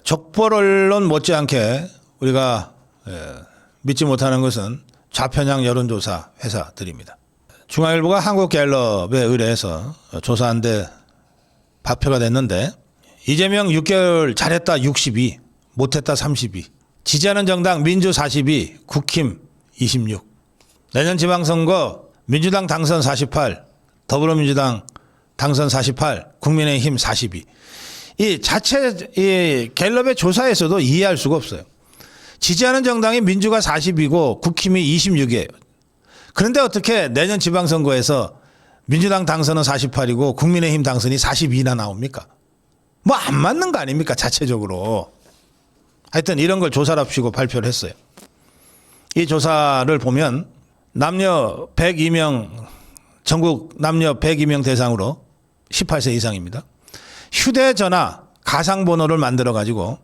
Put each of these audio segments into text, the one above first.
족벌 언론 못지않게 우리가 믿지 못하는 것은 좌편향 여론조사 회사들입니다. 중앙일보가 한국갤럽에 의뢰해서 조사한 데 발표가 됐는데 이재명 6개월 잘했다 62, 못했다 32, 지지하는 정당 민주 42, 국힘 26, 내년 지방선거 민주당 당선 48, 더불어민주당 당선 48, 국민의힘 42. 이 자체 이 갤럽의 조사에서도 이해할 수가 없어요. 지지하는 정당이 민주가 40이고 국힘이 26이에요. 그런데 어떻게 내년 지방선거에서 민주당 당선은 48이고 국민의힘 당선이 42나 나옵니까? 뭐 안 맞는 거 아닙니까? 자체적으로. 하여튼 이런 걸 조사랍시고 발표를 했어요. 이 조사를 보면 남녀 102명, 전국 남녀 102명 대상으로 18세 이상입니다. 휴대전화 가상번호를 만들어 가지고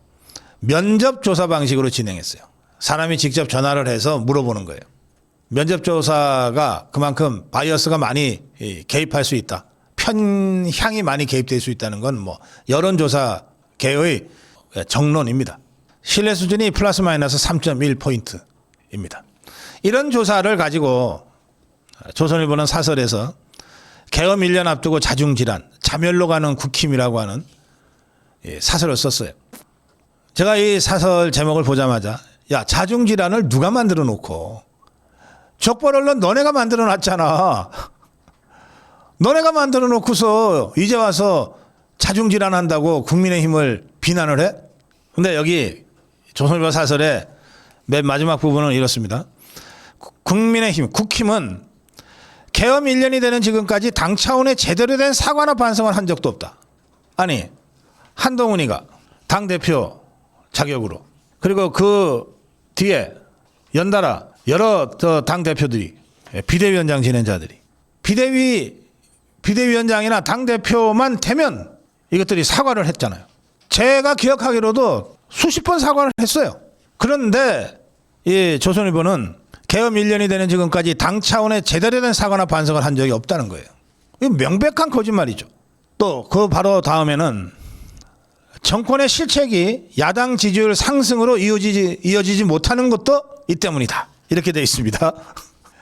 면접 조사 방식으로 진행했어요. 사람이 직접 전화를 해서 물어보는 거예요. 면접 조사가 그만큼 바이어스가 많이 개입할 수 있다. 편향이 많이 개입될 수 있다는 건 뭐 여론조사계의 정론입니다. 신뢰 수준이 플러스 마이너스 3.1포인트입니다. 이런 조사를 가지고 조선일보는 사설에서 개엄 1년 앞두고 자중질환, 자멸로 가는 국힘이라고 하는 사설을 썼어요. 제가 이 사설 제목을 보자마자 야, 자중질환을 누가 만들어 놓고 족벌 언론 너네가 만들어 놨잖아. 너네가 만들어 놓고서 이제 와서 자중질환 한다고 국민의힘을 비난을 해? 근데 여기 조선일보 사설의 맨 마지막 부분은 이렇습니다. 국민의힘, 국힘은 개엄 1년이 되는 지금까지 당 차원의 제대로 된 사과나 반성을 한 적도 없다. 아니, 한동훈이가 당대표 자격으로 그리고 그 뒤에 연달아 여러 당대표들이 비대위원장 지낸 자들이 비대위원장이나 당대표만 되면 이것들이 사과를 했잖아요. 제가 기억하기로도 수십 번 사과를 했어요. 그런데 이 조선일보는 개엄 1년이 되는 지금까지 당 차원의 제대로 된 사과나 반성을 한 적이 없다는 거예요. 이거 명백한 거짓말이죠. 또 그 바로 다음에는 정권의 실책이 야당 지지율 상승으로 이어지지 못하는 것도 이 때문이다. 이렇게 되어 있습니다.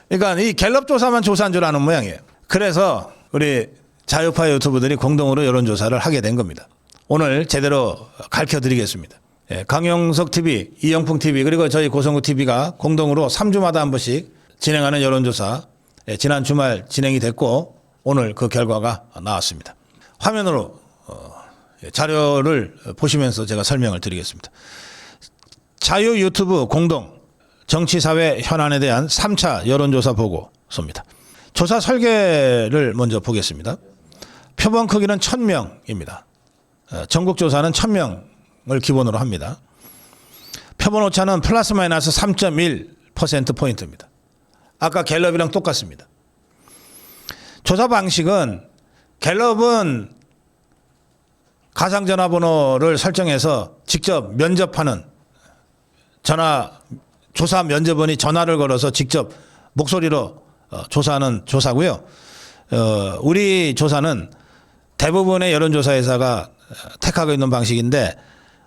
그러니까 이 갤럽 조사만 조사한 줄 아는 모양이에요. 그래서 우리 자유파 유튜브들이 공동으로 여론조사를 하게 된 겁니다. 오늘 제대로 가르쳐드리겠습니다. 강용석 TV, 이영풍 TV 그리고 저희 고성구 TV가 공동으로 3주마다 한 번씩 진행하는 여론조사 지난 주말 진행이 됐고 오늘 그 결과가 나왔습니다. 화면으로 자료를 보시면서 제가 설명을 드리겠습니다. 자유 유튜브 공동 정치사회 현안에 대한 3차 여론조사 보고서입니다. 조사 설계를 먼저 보겠습니다. 표본 크기는 1000명입니다. 전국 조사는 1000명을 기본으로 합니다. 표본 오차는 플러스 마이너스 3.1%포인트입니다. 아까 갤럽이랑 똑같습니다. 조사 방식은 갤럽은 가상전화번호를 설정해서 직접 면접하는 조사 면접원이 전화를 걸어서 직접 목소리로 조사하는 조사고요. 우리 조사는 대부분의 여론조사 회사가 택하고 있는 방식인데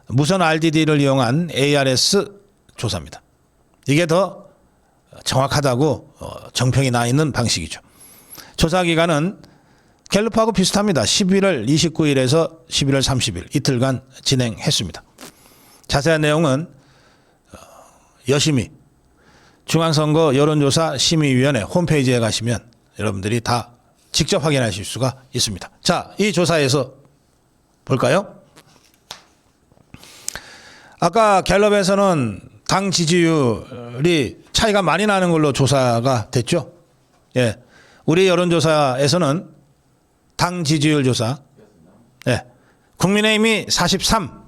무선 RDD를 이용한 ARS 조사입니다. 이게 더 정확하다고 정평이 나 있는 방식이죠. 조사 기간은 갤럽하고 비슷합니다. 11월 29일에서 11월 30일 이틀간 진행했습니다. 자세한 내용은 여심이 중앙선거 여론조사 심의위원회 홈페이지에 가시면 여러분들이 다 직접 확인하실 수가 있습니다. 자, 이 조사에서 볼까요? 아까 갤럽에서는 당 지지율이 차이가 많이 나는 걸로 조사가 됐죠. 예, 우리 여론조사에서는 당 지지율 조사, 예, 국민의힘이 43,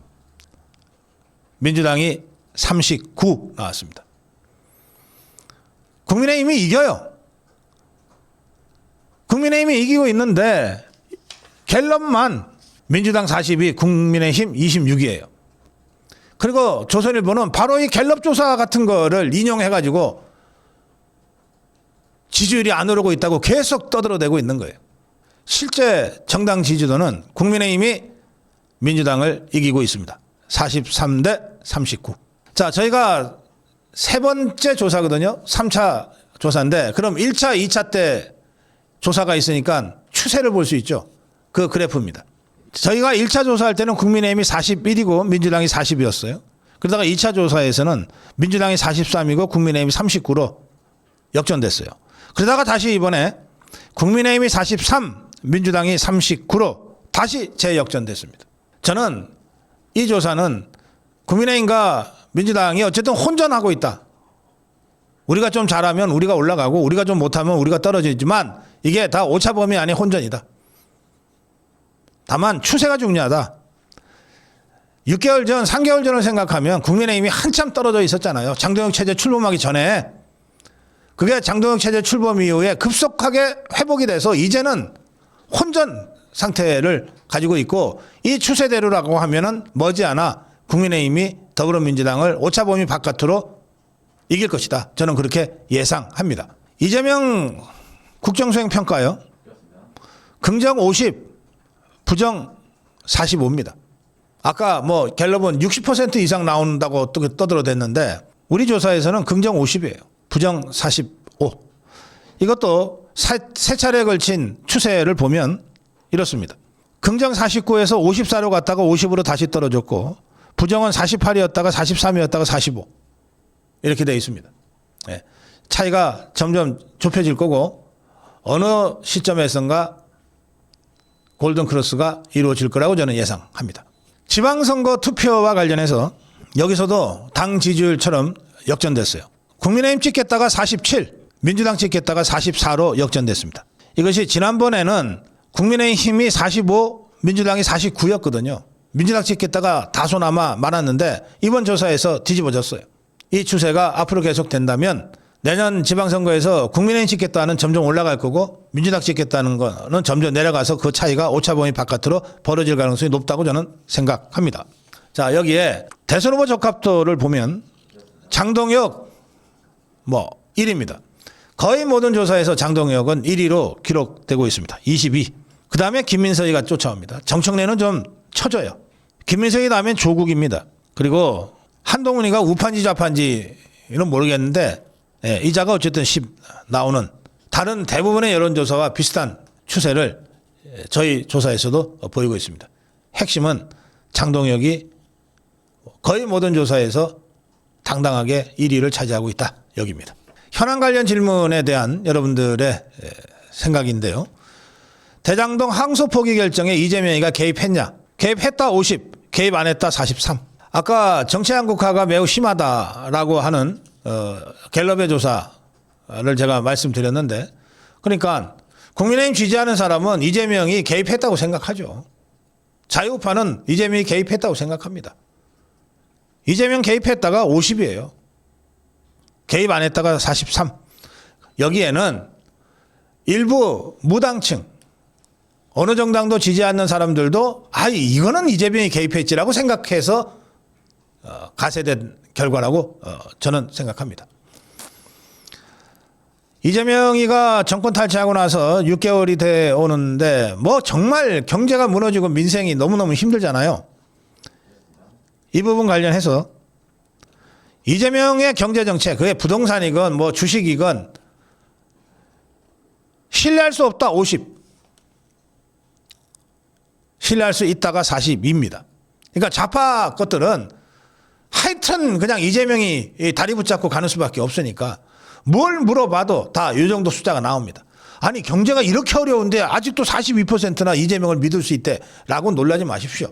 민주당이 39 나왔습니다. 국민의힘이 이겨요. 국민의힘이 이기고 있는데 갤럽만 민주당 42, 국민의힘 26이에요. 그리고 조선일보는 바로 이 갤럽 조사 같은 거를 인용해가지고 지지율이 안 오르고 있다고 계속 떠들어대고 있는 거예요. 실제 정당 지지도는 국민의힘이 민주당을 이기고 있습니다. 43대 39. 자, 저희가 세 번째 조사거든요. 3차 조사인데 그럼 1차, 2차 때 조사가 있으니까 추세를 볼 수 있죠. 그 그래프입니다. 저희가 1차 조사할 때는 국민의힘이 41이고 민주당이 40이었어요. 그러다가 2차 조사에서는 민주당이 43이고 국민의힘이 39로 역전됐어요. 그러다가 다시 이번에 국민의힘이 43, 민주당이 39로 다시 재역전됐습니다. 저는 이 조사는 국민의힘과 민주당이 어쨌든 혼전하고 있다. 우리가 좀 잘하면 우리가 올라가고 우리가 좀 못하면 우리가 떨어지지만 이게 다 오차범위 안에 혼전이다. 다만 추세가 중요하다. 6개월 전, 3개월 전을 생각하면 국민의힘이 한참 떨어져 있었잖아요. 장동혁 체제 출범하기 전에. 그게 장동혁 체제 출범 이후에 급속하게 회복이 돼서 이제는 혼전 상태를 가지고 있고 이 추세대로라고 하면은 머지않아 국민의힘이 더불어민주당을 오차범위 바깥으로 이길 것이다. 저는 그렇게 예상합니다. 이재명 국정수행 평가요. 긍정 50, 부정 45입니다. 아까 뭐 갤럽은 60% 이상 나온다고 떠들어댔는데 우리 조사에서는 긍정 50이에요. 부정 45. 이것도 세 차례에 걸친 추세를 보면 이렇습니다. 긍정 49에서 54로 갔다가 50으로 다시 떨어졌고 부정은 48이었다가 43이었다가 45 이렇게 되어 있습니다. 네. 차이가 점점 좁혀질 거고 어느 시점에선가 골든크로스가 이루어질 거라고 저는 예상합니다. 지방선거 투표와 관련해서 여기서도 당 지지율처럼 역전됐어요. 국민의힘 찍겠다가 47, 민주당 찍겠다가 44로 역전됐습니다. 이것이 지난번에는 국민의힘이 45, 민주당이 49였거든요. 민주당 찍겠다가 다소나마 많았는데 이번 조사에서 뒤집어졌어요. 이 추세가 앞으로 계속된다면 내년 지방선거에서 국민의힘 찍겠다는 점점 올라갈 거고 민주당 찍겠다는 거는 점점 내려가서 그 차이가 오차범위 바깥으로 벌어질 가능성이 높다고 저는 생각합니다. 자, 여기에 대선 후보 적합도를 보면 장동혁 1위입니다. 거의 모든 조사에서 장동혁은 1위로 기록되고 있습니다. 22. 그 다음에 김민석이가 쫓아옵니다. 정청래는 좀 쳐져요. 김민석이 다음엔 조국입니다. 그리고 한동훈이가 우판지 좌판지는 모르겠는데 이자가 어쨌든 10 나오는 다른 대부분의 여론조사와 비슷한 추세를 저희 조사에서도 보이고 있습니다. 핵심은 장동혁이 거의 모든 조사에서 당당하게 1위를 차지하고 있다. 여기입니다. 현안 관련 질문에 대한 여러분들의 생각인데요. 대장동 항소 포기 결정에 이재명이가 개입했냐? 개입했다 50, 개입 안 했다 43. 아까 정치한국화가 매우 심하다라고 하는 갤럽의 조사를 제가 말씀드렸는데 그러니까 국민의힘 지지하는 사람은 이재명이 개입했다고 생각하죠. 자유우파는 이재명이 개입했다고 생각합니다. 이재명 개입했다가 50이에요. 개입 안 했다가 43. 여기에는 일부 무당층 어느 정당도 지지 않는 사람들도 이거는 이재명이 개입했지라고 생각해서 가세된 결과라고 저는 생각합니다. 이재명이가 정권 탈취하고 나서 6개월이 돼 오는데 정말 경제가 무너지고 민생이 너무너무 힘들잖아요. 이 부분 관련해서 이재명의 경제정책, 그게 부동산이건 주식이건 신뢰할 수 없다 50. 신뢰할 수 있다가 42입니다. 그러니까 좌파 것들은 하여튼 그냥 이재명이 다리 붙잡고 가는 수밖에 없으니까 뭘 물어봐도 다 이 정도 숫자가 나옵니다. 아니 경제가 이렇게 어려운데 아직도 42%나 이재명을 믿을 수 있대라고 놀라지 마십시오.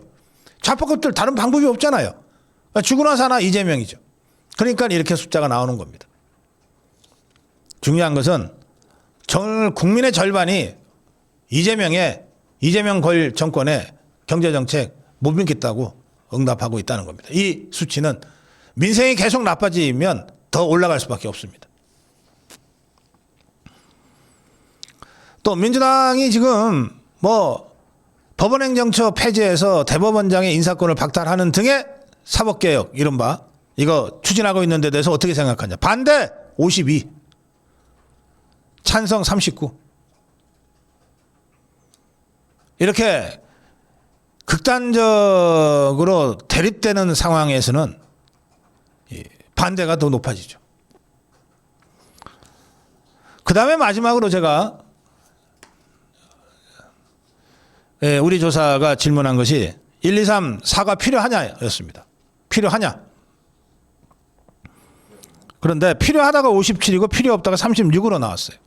좌파 것들 다른 방법이 없잖아요. 죽으나 사나 이재명이죠. 그러니까 이렇게 숫자가 나오는 겁니다. 중요한 것은 국민의 절반이 이재명 걸 정권의 경제정책 못 믿겠다고 응답하고 있다는 겁니다. 이 수치는 민생이 계속 나빠지면 더 올라갈 수밖에 없습니다. 또 민주당이 지금 법원행정처 폐지해서 대법원장의 인사권을 박탈하는 등의 사법개혁 이른바 이거 추진하고 있는 데 대해서 어떻게 생각하냐. 반대 52, 찬성 39. 이렇게 극단적으로 대립되는 상황에서는 반대가 더 높아지죠. 그 다음에 마지막으로 제가 우리 조사가 질문한 것이 1, 2, 3 사과 필요하냐였습니다. 필요하냐? 그런데 필요하다가 57이고 필요 없다가 36으로 나왔어요.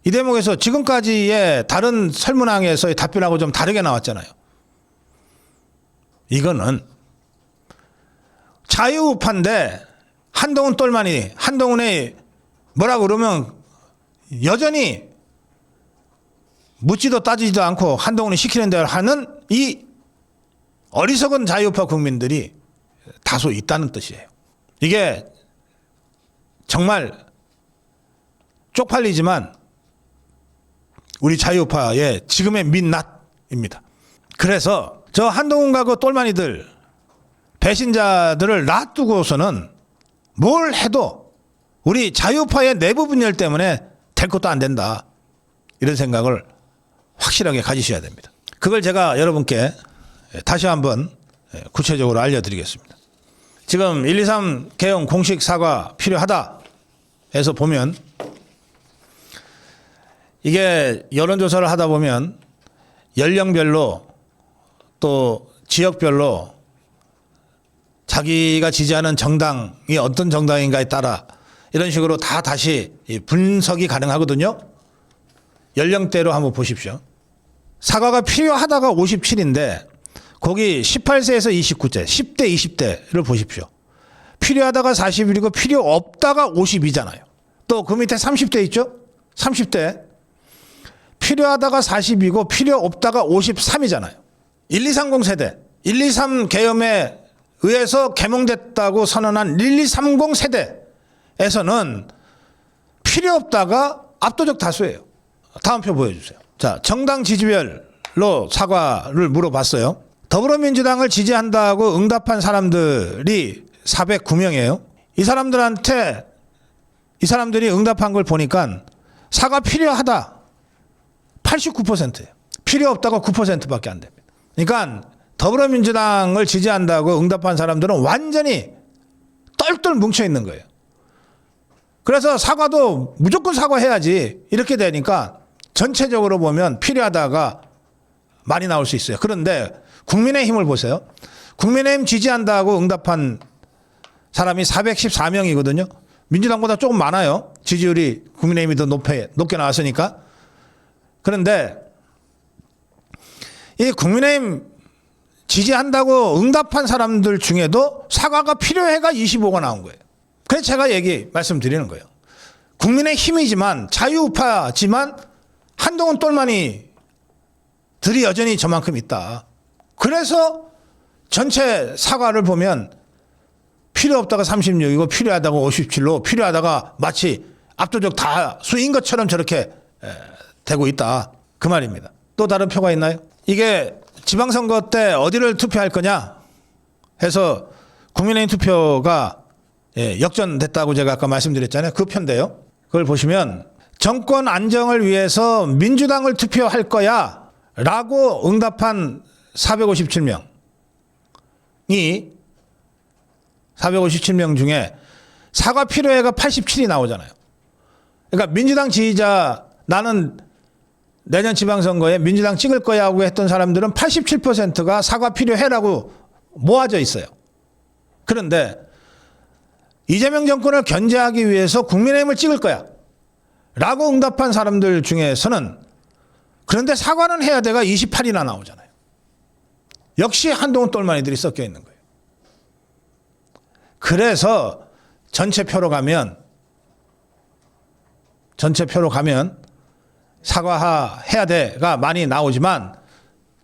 이 대목에서 지금까지의 다른 설문항에서의 답변하고 좀 다르게 나왔잖아요. 이거는 자유우파인데 한동훈 똘마니, 한동훈의 뭐라고 그러면 여전히 묻지도 따지지도 않고 한동훈이 시키는 대로 하는 이 어리석은 자유우파 국민들이 다소 있다는 뜻이에요. 이게 정말 쪽팔리지만 우리 자유우파의 지금의 민낯입니다. 그래서 저 한동훈과 그 똘마니들 배신자들을 놔두고서는 뭘 해도 우리 자유우파의 내부 분열 때문에 될 것도 안 된다. 이런 생각을 확실하게 가지셔야 됩니다. 그걸 제가 여러분께 다시 한번 구체적으로 알려드리겠습니다. 지금 1, 2, 3 개헌 공식 사과 필요하다 해서 보면 이게 여론조사를 하다 보면 연령별로 또 지역별로 자기가 지지하는 정당이 어떤 정당인가에 따라 이런 식으로 다 다시 분석이 가능하거든요. 연령대로 한번 보십시오. 사과가 필요하다가 57인데 거기 18세에서 29세, 10대, 20대를 보십시오. 필요하다가 41이고 필요 없다가 52잖아요. 또 그 밑에 30대 있죠? 30대. 필요하다가 40이고 필요 없다가 53이잖아요. 1230 세대, 123 계엄에 의해서 개몽됐다고 선언한 1230 세대에서는 필요 없다가 압도적 다수예요. 다음 표 보여주세요. 자, 정당 지지별로 사과를 물어봤어요. 더불어민주당을 지지한다고 응답한 사람들이 409명이에요. 이 사람들이 응답한 걸 보니까 사과 필요하다 89%예요. 필요 없다가 9%밖에 안 됩니다. 그러니까 더불어민주당을 지지한다고 응답한 사람들은 완전히 똘똘 뭉쳐 있는 거예요. 그래서 사과도 무조건 사과해야지 이렇게 되니까 전체적으로 보면 필요하다가 많이 나올 수 있어요. 그런데 국민의힘을 보세요. 국민의힘 지지한다고 응답한 사람이 414명이거든요. 민주당보다 조금 많아요. 지지율이 국민의힘이 더 높게 나왔으니까. 그런데 이 국민의힘 지지한다고 응답한 사람들 중에도 사과가 필요해가 25가 나온 거예요. 그래서 제가 말씀드리는 거예요. 국민의힘이지만 자유우파지만 한동훈 똘마니들이 여전히 저만큼 있다. 그래서 전체 사과를 보면 필요 없다가 36이고 필요하다가 57로 필요하다가 마치 압도적 다수인 것처럼 저렇게 되고 있다. 그 말입니다. 또 다른 표가 있나요? 이게 지방선거 때 어디를 투표할 거냐 해서 국민의힘 투표가 역전됐다고 제가 아까 말씀드렸잖아요. 그 표인데요. 그걸 보시면 정권 안정을 위해서 민주당을 투표할 거야 라고 응답한 457명이 457명 중에 사과 필요해가 87이 나오잖아요. 그러니까 민주당 지지자 나는 내년 지방선거에 민주당 찍을 거야 하고 했던 사람들은 87%가 사과 필요해라고 모아져 있어요. 그런데 이재명 정권을 견제하기 위해서 국민의힘을 찍을 거야 라고 응답한 사람들 중에서는 그런데 사과는 해야 돼가 28이나 나오잖아요. 역시 한동훈 똘마니들이 섞여 있는 거예요. 그래서 전체 표로 가면 사과해야 돼가 많이 나오지만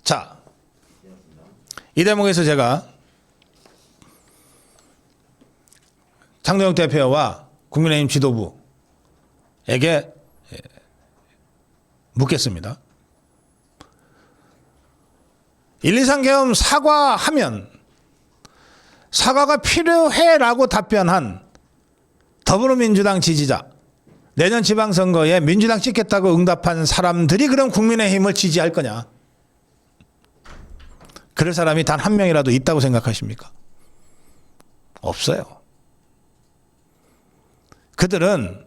자, 이 대목에서 제가 장동혁 대표와 국민의힘 지도부에게 묻겠습니다. 1, 2, 3 계엄 사과하면 사과가 필요해라고 답변한 더불어민주당 지지자 내년 지방선거에 민주당 찍겠다고 응답한 사람들이 그럼 국민의힘을 지지할 거냐? 그럴 사람이 단 한 명이라도 있다고 생각하십니까? 없어요. 그들은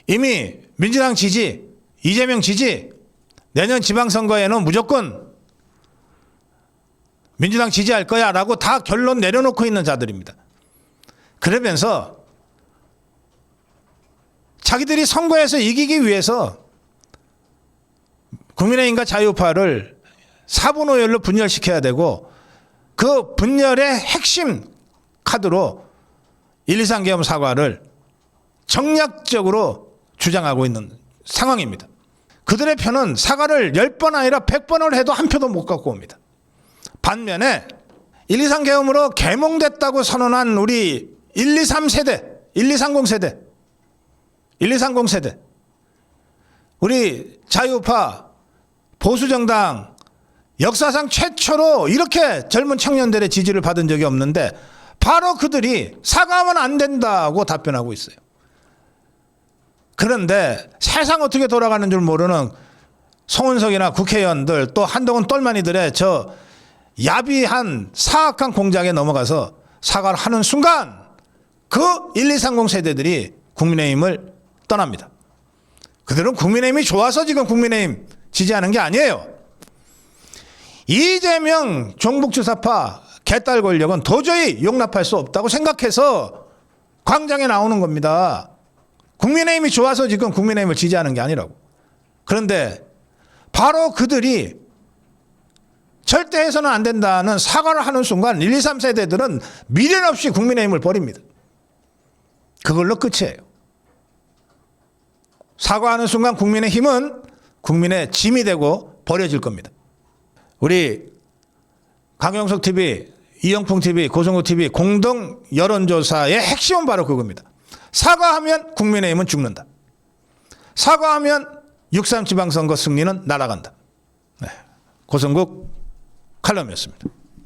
이미 민주당 지지, 이재명 지지, 내년 지방선거에는 무조건 민주당 지지할 거야 라고 다 결론 내려놓고 있는 자들입니다. 그러면서 자기들이 선거에서 이기기 위해서 국민의힘과 자유파를 4분 5열로 분열시켜야 되고 그 분열의 핵심 카드로 123 계엄 사과를 정략적으로 주장하고 있는 상황입니다. 그들의 편은 사과를 10번 아니라 100번을 해도 한 표도 못 갖고 옵니다. 반면에 123 계엄으로 개몽됐다고 선언한 우리 123 세대, 1230 세대, 1230 세대, 우리 자유파 보수정당 역사상 최초로 이렇게 젊은 청년들의 지지를 받은 적이 없는데 바로 그들이 사과하면 안 된다고 답변하고 있어요. 그런데 세상 어떻게 돌아가는 줄 모르는 송은석이나 국회의원들 또 한동훈 똘마니들의 저 야비한 사악한 공작에 넘어가서 사과를 하는 순간 그 1230 세대들이 국민의힘을 떠납니다. 그들은 국민의힘이 좋아서 지금 국민의힘 지지하는 게 아니에요. 이재명 종북주사파 개딸 권력은 도저히 용납할 수 없다고 생각해서 광장에 나오는 겁니다. 국민의힘이 좋아서 지금 국민의힘을 지지하는 게 아니라고. 그런데 바로 그들이 절대 해서는 안 된다는 사과를 하는 순간 1, 2, 3 세대들은 미련 없이 국민의힘을 버립니다. 그걸로 끝이에요. 사과하는 순간 국민의힘은 국민의 짐이 되고 버려질 겁니다. 우리 강용석 TV, 이영풍 TV, 고성구 TV 공동 여론조사의 핵심은 바로 그겁니다. 사과하면 국민의힘은 죽는다. 사과하면 6.3 지방선거 승리는 날아간다. 네. 고성국 칼럼이었습니다.